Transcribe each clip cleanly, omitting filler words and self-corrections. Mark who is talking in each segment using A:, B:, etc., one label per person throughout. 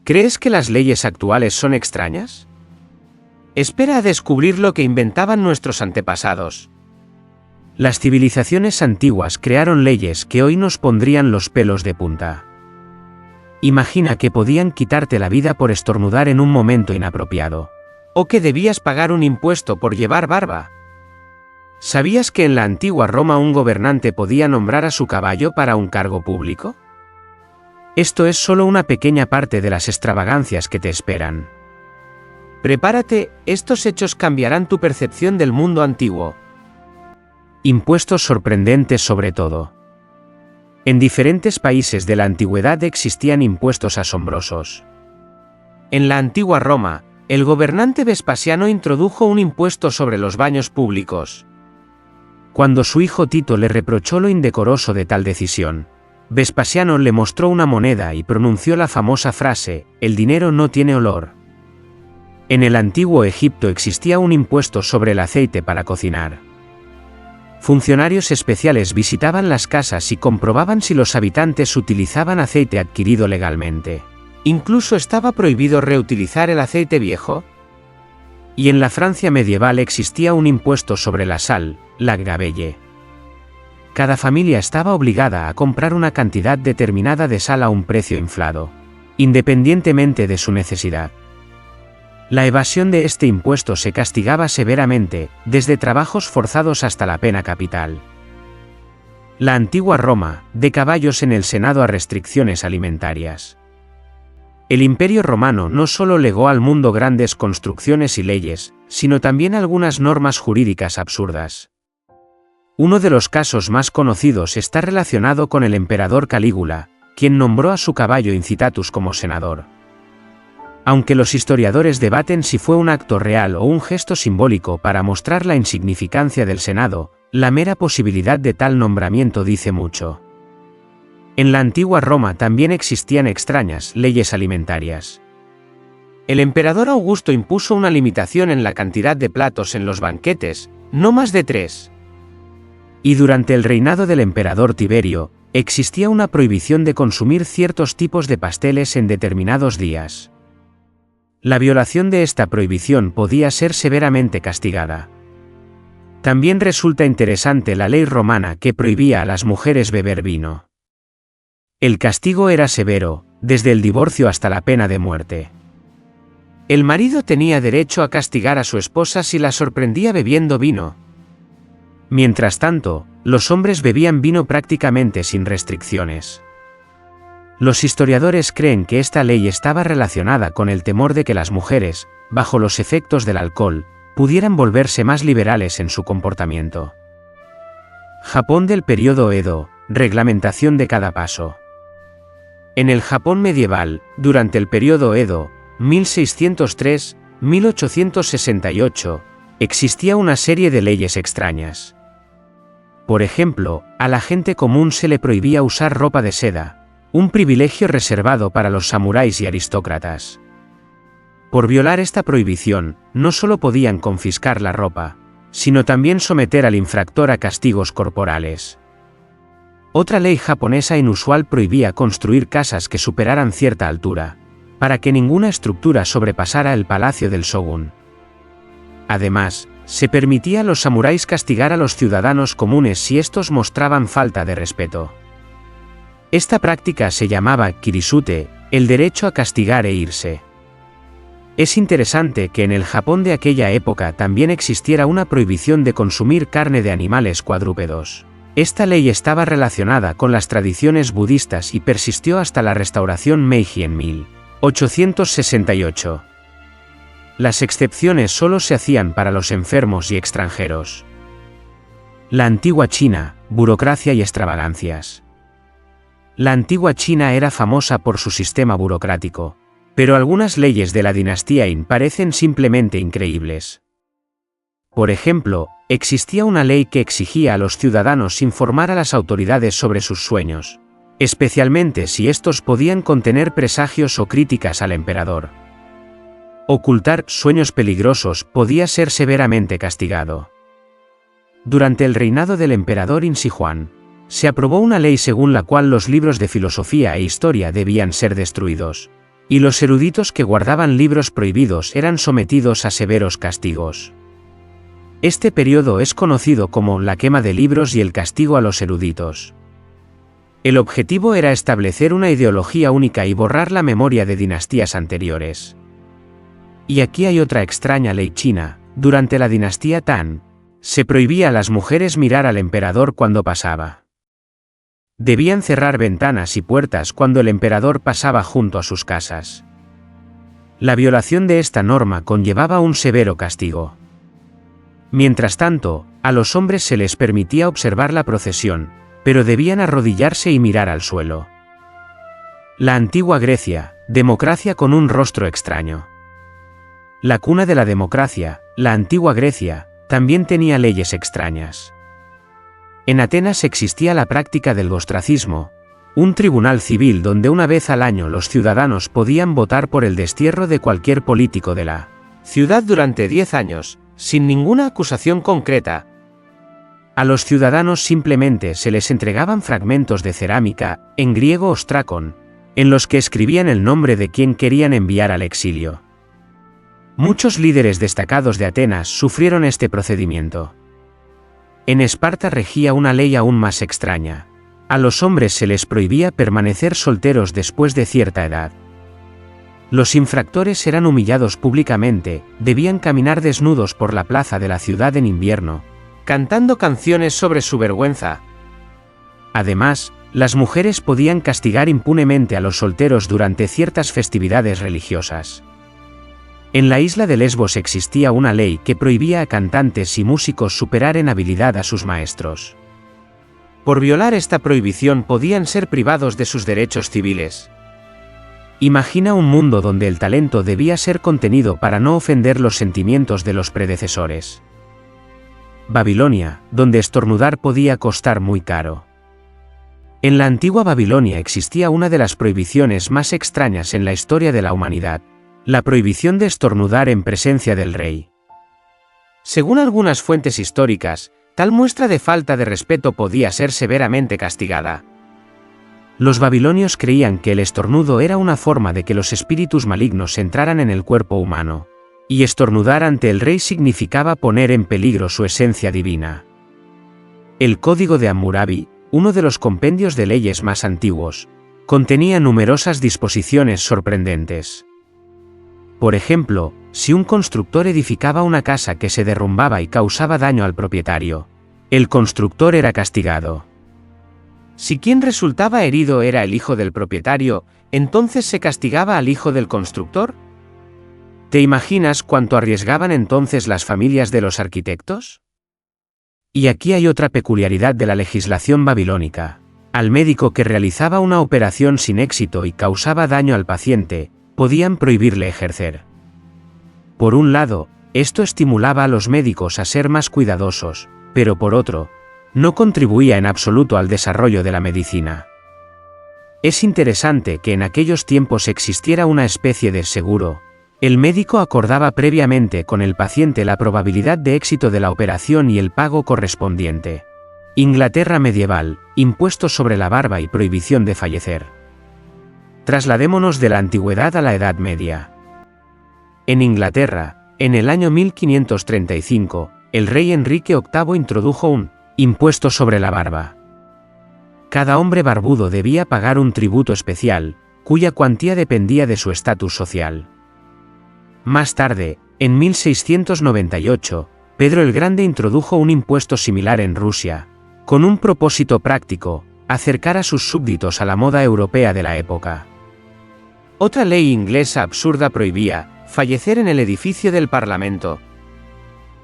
A: ¿Crees que las leyes actuales son extrañas? Espera a descubrir lo que inventaban nuestros antepasados. Las civilizaciones antiguas crearon leyes que hoy nos pondrían los pelos de punta. Imagina que podían quitarte la vida por estornudar en un momento inapropiado. O que debías pagar un impuesto por llevar barba. ¿Sabías que en la antigua Roma un gobernante podía nombrar a su caballo para un cargo público? Esto es solo una pequeña parte de las extravagancias que te esperan. Prepárate, estos hechos cambiarán tu percepción del mundo antiguo. Impuestos sorprendentes sobre todo. En diferentes países de la antigüedad existían impuestos asombrosos. En la antigua Roma, el gobernante Vespasiano introdujo un impuesto sobre los baños públicos. Cuando su hijo Tito le reprochó lo indecoroso de tal decisión, Vespasiano le mostró una moneda y pronunció la famosa frase: «El dinero no tiene olor». En el antiguo Egipto existía un impuesto sobre el aceite para cocinar. Funcionarios especiales visitaban las casas y comprobaban si los habitantes utilizaban aceite adquirido legalmente. Incluso estaba prohibido reutilizar el aceite viejo. Y en la Francia medieval existía un impuesto sobre la sal, la gravelle. Cada familia estaba obligada a comprar una cantidad determinada de sal a un precio inflado, independientemente de su necesidad. La evasión de este impuesto se castigaba severamente, desde trabajos forzados hasta la pena capital. La antigua Roma, de caballos en el Senado a restricciones alimentarias. El Imperio Romano no solo legó al mundo grandes construcciones y leyes, sino también algunas normas jurídicas absurdas. Uno de los casos más conocidos está relacionado con el emperador Calígula, quien nombró a su caballo Incitatus como senador. Aunque los historiadores debaten si fue un acto real o un gesto simbólico para mostrar la insignificancia del Senado, la mera posibilidad de tal nombramiento dice mucho. En la antigua Roma también existían extrañas leyes alimentarias. El emperador Augusto impuso una limitación en la cantidad de platos en los banquetes, no más de 3. Y durante el reinado del emperador Tiberio, existía una prohibición de consumir ciertos tipos de pasteles en determinados días. La violación de esta prohibición podía ser severamente castigada. También resulta interesante la ley romana que prohibía a las mujeres beber vino. El castigo era severo, desde el divorcio hasta la pena de muerte. El marido tenía derecho a castigar a su esposa si la sorprendía bebiendo vino. Mientras tanto, los hombres bebían vino prácticamente sin restricciones. Los historiadores creen que esta ley estaba relacionada con el temor de que las mujeres, bajo los efectos del alcohol, pudieran volverse más liberales en su comportamiento. Japón del período Edo, reglamentación de cada paso. En el Japón medieval, durante el período Edo, 1603-1868, existía una serie de leyes extrañas. Por ejemplo, a la gente común se le prohibía usar ropa de seda, un privilegio reservado para los samuráis y aristócratas. Por violar esta prohibición, no solo podían confiscar la ropa, sino también someter al infractor a castigos corporales. Otra ley japonesa inusual prohibía construir casas que superaran cierta altura, para que ninguna estructura sobrepasara el palacio del shogun. Además, se permitía a los samuráis castigar a los ciudadanos comunes si estos mostraban falta de respeto. Esta práctica se llamaba kirisute, el derecho a castigar e irse. Es interesante que en el Japón de aquella época también existiera una prohibición de consumir carne de animales cuadrúpedos. Esta ley estaba relacionada con las tradiciones budistas y persistió hasta la restauración Meiji en 1868. Las excepciones solo se hacían para los enfermos y extranjeros. La antigua China, burocracia y extravagancias. La antigua China era famosa por su sistema burocrático, pero algunas leyes de la dinastía Qin parecen simplemente increíbles. Por ejemplo, existía una ley que exigía a los ciudadanos informar a las autoridades sobre sus sueños, especialmente si estos podían contener presagios o críticas al emperador. Ocultar sueños peligrosos podía ser severamente castigado. Durante el reinado del emperador Insi Huang, se aprobó una ley según la cual los libros de filosofía e historia debían ser destruidos, y los eruditos que guardaban libros prohibidos eran sometidos a severos castigos. Este periodo es conocido como la quema de libros y el castigo a los eruditos. El objetivo era establecer una ideología única y borrar la memoria de dinastías anteriores. Y aquí hay otra extraña ley china. Durante la dinastía Tang, se prohibía a las mujeres mirar al emperador cuando pasaba. Debían cerrar ventanas y puertas cuando el emperador pasaba junto a sus casas. La violación de esta norma conllevaba un severo castigo. Mientras tanto, a los hombres se les permitía observar la procesión, pero debían arrodillarse y mirar al suelo. La antigua Grecia, democracia con un rostro extraño. La cuna de la democracia, la antigua Grecia, también tenía leyes extrañas. En Atenas existía la práctica del ostracismo, un tribunal civil donde una vez al año los ciudadanos podían votar por el destierro de cualquier político de la ciudad durante 10 años, sin ninguna acusación concreta. A los ciudadanos simplemente se les entregaban fragmentos de cerámica, en griego ostrakon, en los que escribían el nombre de quien querían enviar al exilio. Muchos líderes destacados de Atenas sufrieron este procedimiento. En Esparta regía una ley aún más extraña. A los hombres se les prohibía permanecer solteros después de cierta edad. Los infractores eran humillados públicamente, debían caminar desnudos por la plaza de la ciudad en invierno, cantando canciones sobre su vergüenza. Además, las mujeres podían castigar impunemente a los solteros durante ciertas festividades religiosas. En la isla de Lesbos existía una ley que prohibía a cantantes y músicos superar en habilidad a sus maestros. Por violar esta prohibición podían ser privados de sus derechos civiles. Imagina un mundo donde el talento debía ser contenido para no ofender los sentimientos de los predecesores. Babilonia, donde estornudar podía costar muy caro. En la antigua Babilonia existía una de las prohibiciones más extrañas en la historia de la humanidad. La prohibición de estornudar en presencia del rey. Según algunas fuentes históricas, tal muestra de falta de respeto podía ser severamente castigada. Los babilonios creían que el estornudo era una forma de que los espíritus malignos entraran en el cuerpo humano, y estornudar ante el rey significaba poner en peligro su esencia divina. El Código de Hammurabi, uno de los compendios de leyes más antiguos, contenía numerosas disposiciones sorprendentes. Por ejemplo, si un constructor edificaba una casa que se derrumbaba y causaba daño al propietario, el constructor era castigado. Si quien resultaba herido era el hijo del propietario, ¿entonces se castigaba al hijo del constructor? ¿Te imaginas cuánto arriesgaban entonces las familias de los arquitectos? Y aquí hay otra peculiaridad de la legislación babilónica. Al médico que realizaba una operación sin éxito y causaba daño al paciente, podían prohibirle ejercer. Por un lado, esto estimulaba a los médicos a ser más cuidadosos, pero por otro, no contribuía en absoluto al desarrollo de la medicina. Es interesante que en aquellos tiempos existiera una especie de seguro. El médico acordaba previamente con el paciente la probabilidad de éxito de la operación y el pago correspondiente. Inglaterra medieval, impuestos sobre la barba y prohibición de fallecer. Trasladémonos de la antigüedad a la Edad Media. En Inglaterra, en el año 1535, el rey Enrique VIII introdujo un impuesto sobre la barba. Cada hombre barbudo debía pagar un tributo especial, cuya cuantía dependía de su estatus social. Más tarde, en 1698, Pedro el Grande introdujo un impuesto similar en Rusia, con un propósito práctico: acercar a sus súbditos a la moda europea de la época. Otra ley inglesa absurda prohibía fallecer en el edificio del Parlamento.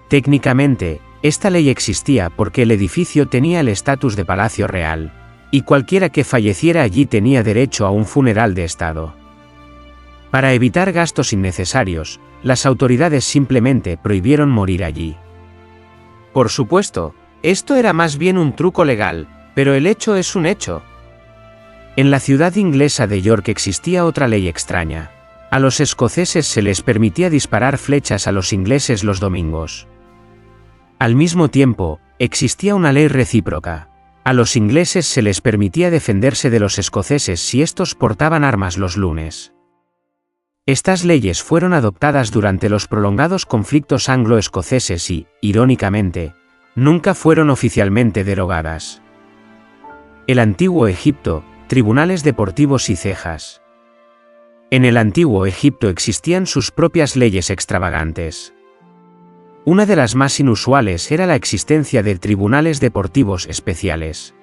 A: Técnicamente, esta ley existía porque el edificio tenía el estatus de palacio real, y cualquiera que falleciera allí tenía derecho a un funeral de Estado. Para evitar gastos innecesarios, las autoridades simplemente prohibieron morir allí. Por supuesto, esto era más bien un truco legal, pero el hecho es un hecho. En la ciudad inglesa de York existía otra ley extraña. A los escoceses se les permitía disparar flechas a los ingleses los domingos. Al mismo tiempo, existía una ley recíproca. A los ingleses se les permitía defenderse de los escoceses si estos portaban armas los lunes. Estas leyes fueron adoptadas durante los prolongados conflictos anglo-escoceses y, irónicamente, nunca fueron oficialmente derogadas. El Antiguo Egipto, tribunales deportivos y cejas. En el Antiguo Egipto existían sus propias leyes extravagantes. Una de las más inusuales era la existencia de tribunales deportivos especiales.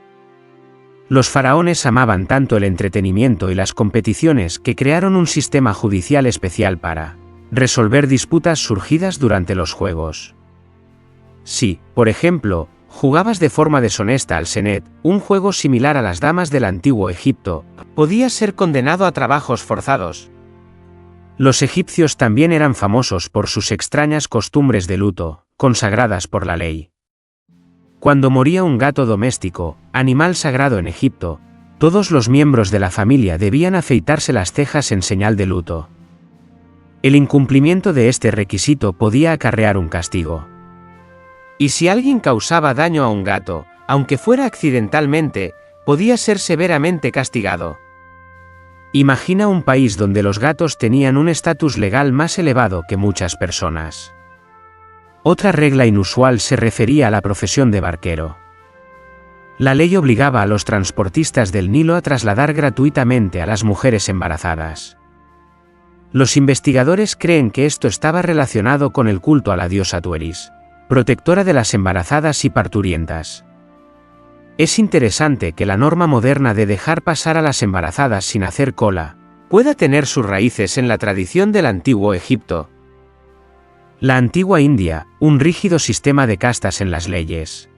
A: Los faraones amaban tanto el entretenimiento y las competiciones que crearon un sistema judicial especial para resolver disputas surgidas durante los juegos. Si, por ejemplo, jugabas de forma deshonesta al senet, un juego similar a las damas del Antiguo Egipto, podías ser condenado a trabajos forzados. Los egipcios también eran famosos por sus extrañas costumbres de luto, consagradas por la ley. Cuando moría un gato doméstico, animal sagrado en Egipto, todos los miembros de la familia debían afeitarse las cejas en señal de luto. El incumplimiento de este requisito podía acarrear un castigo. Y si alguien causaba daño a un gato, aunque fuera accidentalmente, podía ser severamente castigado. Imagina un país donde los gatos tenían un estatus legal más elevado que muchas personas. Otra regla inusual se refería a la profesión de barquero. La ley obligaba a los transportistas del Nilo a trasladar gratuitamente a las mujeres embarazadas. Los investigadores creen que esto estaba relacionado con el culto a la diosa Tueris, protectora de las embarazadas y parturientas. Es interesante que la norma moderna de dejar pasar a las embarazadas sin hacer cola pueda tener sus raíces en la tradición del Antiguo Egipto. La antigua India, un rígido sistema de castas en las leyes.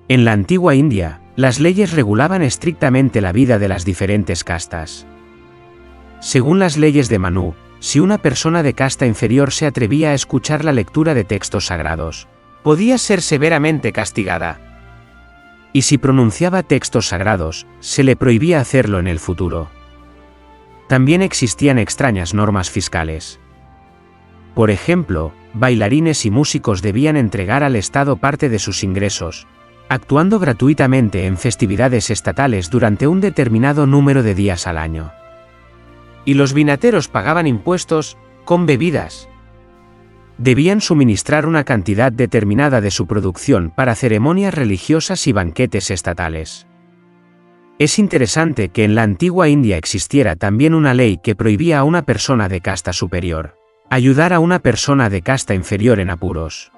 A: En la antigua India, las leyes regulaban estrictamente la vida de las diferentes castas. Según las leyes de Manu, si una persona de casta inferior se atrevía a escuchar la lectura de textos sagrados, podía ser severamente castigada. Y si pronunciaba textos sagrados, se le prohibía hacerlo en el futuro. También existían extrañas normas fiscales. Por ejemplo, bailarines y músicos debían entregar al Estado parte de sus ingresos, actuando gratuitamente en festividades estatales durante un determinado número de días al año. Y los vinateros pagaban impuestos, con bebidas. Debían suministrar una cantidad determinada de su producción para ceremonias religiosas y banquetes estatales. Es interesante que en la antigua India existiera también una ley que prohibía a una persona de casta superior ayudar a una persona de casta inferior en apuros.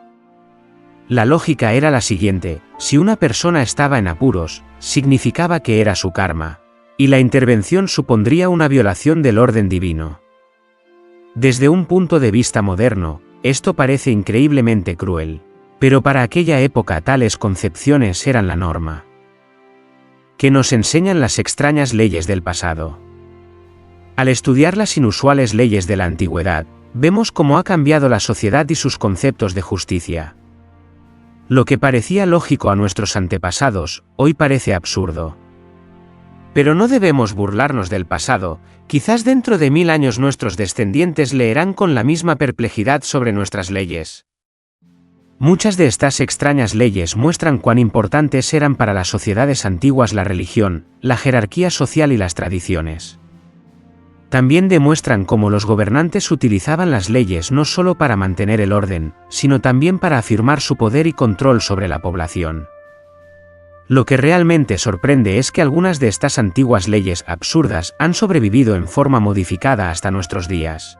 A: La lógica era la siguiente: si una persona estaba en apuros, significaba que era su karma, y la intervención supondría una violación del orden divino. Desde un punto de vista moderno, esto parece increíblemente cruel, pero para aquella época tales concepciones eran la norma. ¿Qué nos enseñan las extrañas leyes del pasado? Al estudiar las inusuales leyes de la antigüedad, vemos cómo ha cambiado la sociedad y sus conceptos de justicia. Lo que parecía lógico a nuestros antepasados, hoy parece absurdo. Pero no debemos burlarnos del pasado, quizás dentro de 1000 años nuestros descendientes leerán con la misma perplejidad sobre nuestras leyes. Muchas de estas extrañas leyes muestran cuán importantes eran para las sociedades antiguas la religión, la jerarquía social y las tradiciones. También demuestran cómo los gobernantes utilizaban las leyes no solo para mantener el orden, sino también para afirmar su poder y control sobre la población. Lo que realmente sorprende es que algunas de estas antiguas leyes absurdas han sobrevivido en forma modificada hasta nuestros días.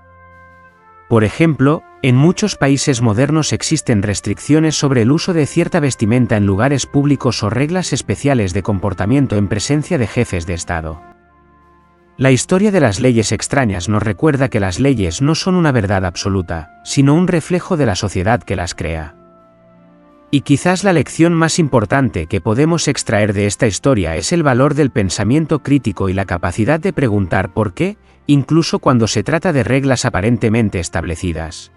A: Por ejemplo, en muchos países modernos existen restricciones sobre el uso de cierta vestimenta en lugares públicos o reglas especiales de comportamiento en presencia de jefes de Estado. La historia de las leyes extrañas nos recuerda que las leyes no son una verdad absoluta, sino un reflejo de la sociedad que las crea. Y quizás la lección más importante que podemos extraer de esta historia es el valor del pensamiento crítico y la capacidad de preguntar por qué, incluso cuando se trata de reglas aparentemente establecidas.